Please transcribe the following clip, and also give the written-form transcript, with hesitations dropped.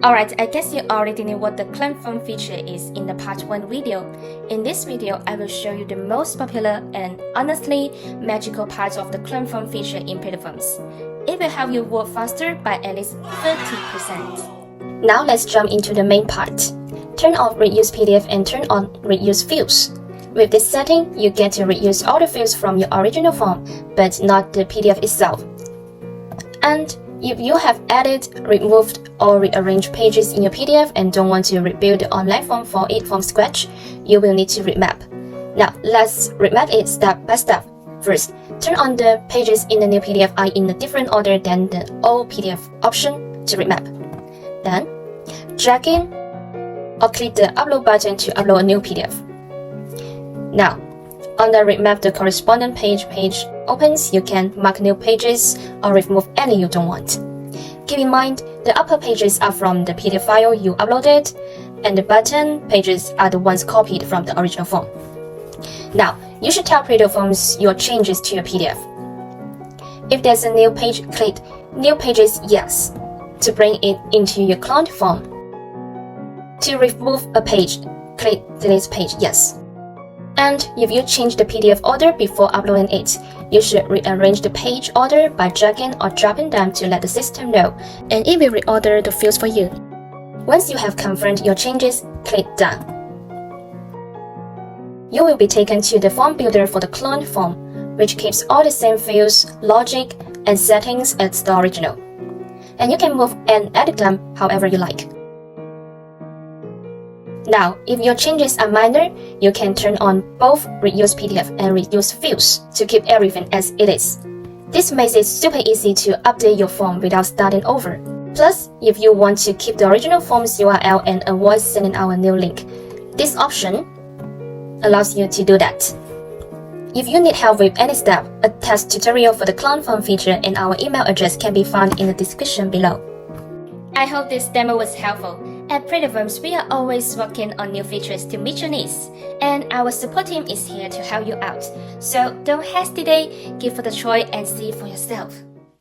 Alright, I guess you already know what the clone form feature is in the part 1 video. In this video, I will show you the most popular and honestly magical parts of the clone form feature in PlatoForms. It will help you work faster by at least 30%. Now let's jump into the main part. Turn off reuse PDF and turn on reuse fields. With this setting, you get to reuse all the fields from your original form, but not the PDF itself. And if you have added, removed, or rearranged pages in your PDF and don't want to rebuild the online form for it from scratch, you will need to remap. Now, let's remap it step by step. First, turn on the pages in the new PDF are in a different order than the old PDF option to remap. Then, drag in or click the upload button to upload a new PDF. Now, on the remap the corresponding page opens, you can mark new pages or remove any you don't want. Keep in mind, the upper pages are from the PDF file you uploaded, and the button pages are the ones copied from the original form. Now, you should tell PlatoForms your changes to your PDF. If there's a new page, click New Pages Yes to bring it into your cloned form. To remove a page, click Delete Page Yes. And if you change the PDF order before uploading it, you should rearrange the page order by dragging or dropping them to let the system know, and it will reorder the fields for you. Once you have confirmed your changes, click Done. You will be taken to the form builder for the cloned form, which keeps all the same fields, logic, and settings as the original. And you can move and edit them however you like. Now, if your changes are minor, you can turn on both reuse PDF and reuse fields to keep everything as it is. This makes it super easy to update your form without starting over. Plus, if you want to keep the original form's URL and avoid sending out a new link, this option allows you to do that. If you need help with any step, a test tutorial for the clone form feature and our email address can be found in the description below. I hope this demo was helpful. At PlatoForms, we are always working on new features to meet your needs, and our support team is here to help you out. So don't hesitate, give it a try and see for yourself.